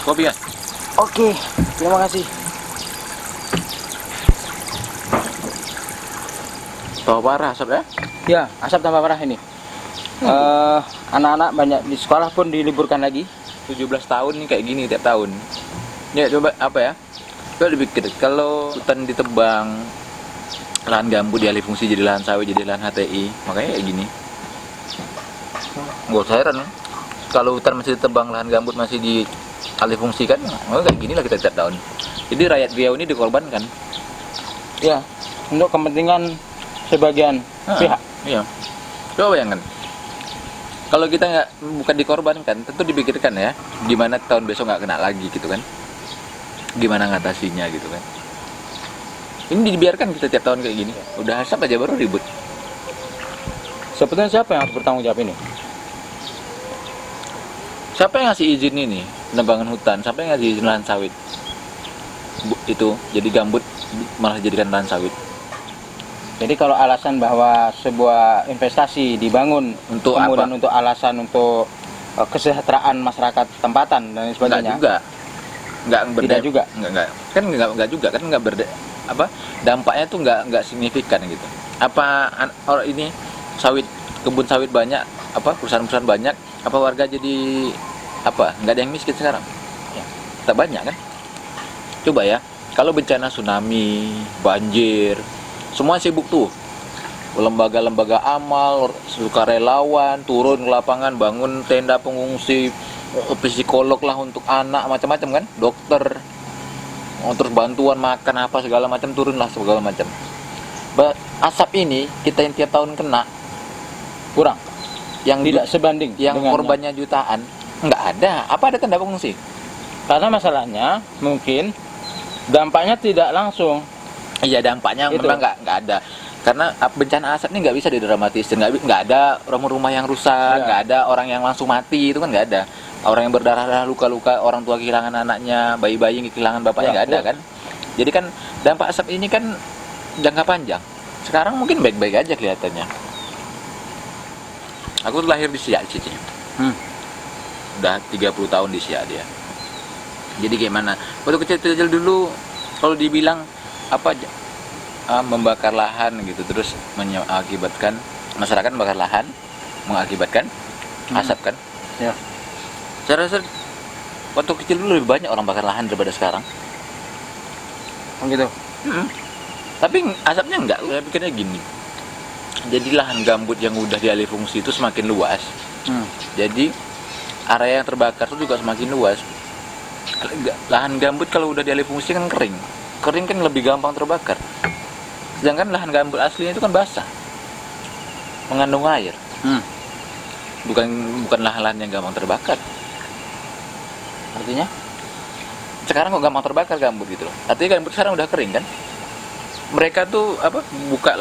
Kopi kan? Oke, terima kasih. Tambah parah asap ya? Ya, asap tambah parah ini. Anak-anak banyak di sekolah pun diliburkan lagi. 17 tahun nih kayak gini tiap tahun. Ya coba apa ya? Coba dipikir kalau hutan ditebang, lahan gambut dialih fungsi jadi lahan sawit, jadi lahan HTI, makanya kayak gini. Gak usah heran ya. Kalau hutan masih ditebang, lahan gambut masih dialih fungsikan, kayak gini lah kita tiap tahun. Jadi rakyat Riau ini dikorbankan. Ya, untuk kepentingan sebagian pihak. Iya. Coba bayangkan. Kalau kita bukan dikorbankan, tentu dipikirkan ya, gimana tahun besok nggak kena lagi gitu kan? Gimana ngatasinya gitu kan? Ini dibiarkan kita tiap tahun kayak gini. Udah asap aja baru ribut. Sebetulnya siapa yang harus bertanggung jawab ini? Siapa yang ngasih izin ini penebangan hutan? Siapa yang ngasih izin lahan sawit? Itu jadi gambut malah dijadikan lahan sawit. Jadi kalau alasan bahwa sebuah investasi dibangun Untuk kemudian apa? untuk alasan untuk kesejahteraan masyarakat tempatan dan sebagainya. Enggak juga. Tidak juga. Enggak. Kan enggak juga kan enggak dampaknya tuh enggak signifikan gitu. Apa orang ini sawit kebun sawit banyak, perusahaan-perusahaan banyak, apa warga jadi enggak ada yang miskin sekarang? Ya. Tak banyak kan? Coba ya, kalau bencana tsunami, banjir, semua sibuk tuh. Lembaga-lembaga amal, sukarelawan, turun ke lapangan, bangun tenda pengungsi, psikolog lah untuk anak, macam-macam kan, dokter, terus bantuan makan apa segala macam turun lah segala macam. Asap ini kita yang tiap tahun kena Kurang. yang Tidak sebanding yang dengannya. korbannya jutaan, nggak ada. Apa ada tenda pengungsi? Karena masalahnya mungkin dampaknya tidak langsung. Iya, dampaknya Itu. memang nggak ada. Karena bencana asap ini nggak bisa didramatisir, nggak ada rumah-rumah yang rusak, Ya. nggak ada orang yang langsung mati, itu kan nggak ada. Orang yang berdarah-darah, luka-luka, orang tua kehilangan anaknya, bayi-bayi yang kehilangan bapaknya Ya, nggak ada ya. kan. Jadi kan dampak asap ini kan jangka panjang. Sekarang mungkin baik-baik aja kelihatannya. Aku tuh lahir di Siak, Cici. Udah 30 tahun di Siak dia. Jadi gimana? Waktu kecil-kecil dulu kalau dibilang membakar lahan gitu, terus mengakibatkan masyarakat membakar lahan mengakibatkan asap kan. Ya. Saya rasa waktu kecil dulu lebih banyak orang bakar lahan daripada sekarang. Begitu. Tapi asapnya enggak, saya pikirnya gini. Jadi lahan gambut yang udah dialih fungsi itu semakin luas. Jadi area yang terbakar itu juga semakin luas. Lahan gambut kalau udah dialih fungsi kan kering. Kering kan lebih gampang terbakar. Sedangkan lahan gambut aslinya itu kan basah, mengandung air. Bukan lahan-lahan yang gampang terbakar. Artinya? Sekarang kok gampang terbakar gambut gitu loh. Artinya gambut sekarang udah kering kan. Mereka tuh buka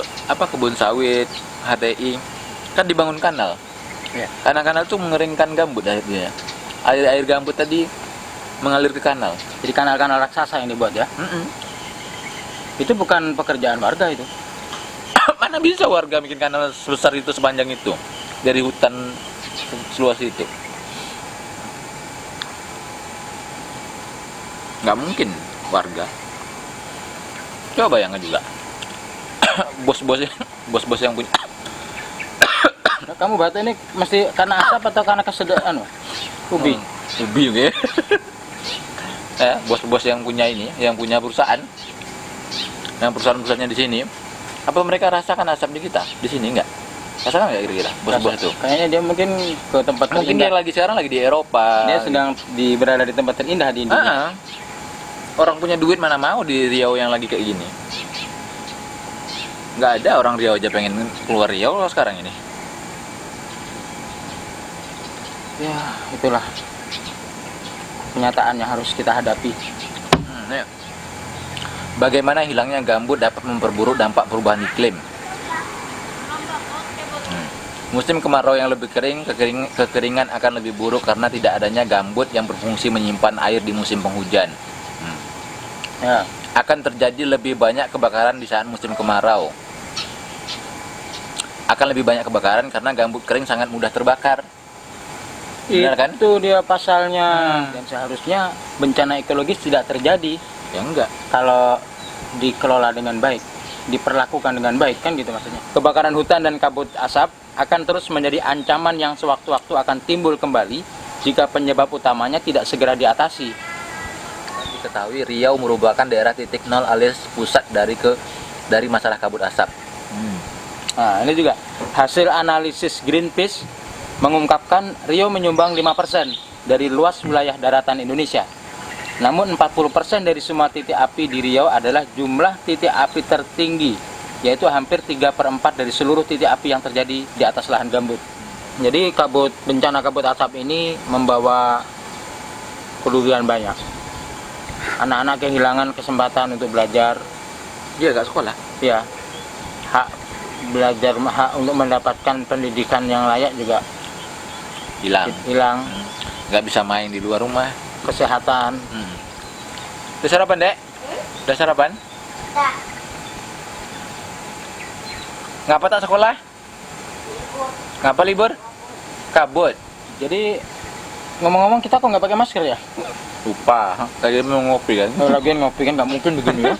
kebun sawit, HTI, kan dibangun kanal. Ya. Kanal-kanal tuh mengeringkan gambut akhirnya. Air gambut tadi mengalir ke kanal. Jadi kanal-kanal raksasa yang dibuat ya. Itu bukan pekerjaan warga itu. Mana bisa warga bikin kanal sebesar itu, sepanjang itu, dari hutan seluas itu? Nggak mungkin warga. Coba bayangkan juga. bos-bos yang punya. Nah, kamu batuk ini mesti karena asap atau karena kesediaan? Ubi. Ubi oke. Bos-bos yang punya ini, yang punya perusahaan, yang perusahaan-perusahaannya di sini, apa mereka rasakan asap di kita? Di sini enggak? Rasakan nggak kira-kira bos-bos itu? Kayaknya dia mungkin ke tempat Mungkin terindah. dia sekarang lagi di Eropa. Dia sedang berada di tempat terindah di Indonesia. Orang punya duit mana mau di Riau yang lagi kayak gini? Nggak ada orang Riau aja pengen keluar Riau loh sekarang ini. Ya, itulah kenyataan yang harus kita hadapi. Ya. Bagaimana hilangnya gambut dapat memperburuk dampak perubahan iklim? Musim kemarau yang lebih kering, kekeringan akan lebih buruk karena tidak adanya gambut yang berfungsi menyimpan air di musim penghujan. Ya. Akan terjadi lebih banyak kebakaran di saat musim kemarau. Akan lebih banyak kebakaran karena gambut kering sangat mudah terbakar. Benar kan? Itu dia pasalnya. Dan seharusnya bencana ekologis tidak terjadi Ya enggak. kalau dikelola dengan baik, diperlakukan dengan baik, kan gitu maksudnya. Kebakaran hutan dan kabut asap akan terus menjadi ancaman yang sewaktu-waktu akan timbul kembali jika penyebab utamanya tidak segera diatasi. Diketahui Riau merupakan daerah titik nol alias pusat dari masalah kabut asap. Nah, ini juga hasil analisis Greenpeace mengungkapkan Riau menyumbang 5% dari luas wilayah daratan Indonesia. Namun 40% dari semua titik api di Riau adalah jumlah titik api tertinggi, yaitu hampir 3/4 dari seluruh titik api yang terjadi di atas lahan gambut. Jadi bencana kabut asap ini membawa kerugian banyak. Anak-anak kehilangan kesempatan untuk belajar, Dia gak sekolah. ya, hak belajar, hak untuk mendapatkan pendidikan yang layak juga hilang. Nggak bisa main di luar rumah. Kesehatan. Udah sarapan, Dek? Udah sarapan? Tak. Ngapa tak sekolah? Ngapa libur? Kabut. Jadi ngomong-ngomong, kita kok nggak pakai masker ya? Lupa. Tadi mau ngopi kan? Lagian ngopi kan nggak mungkin begini ya.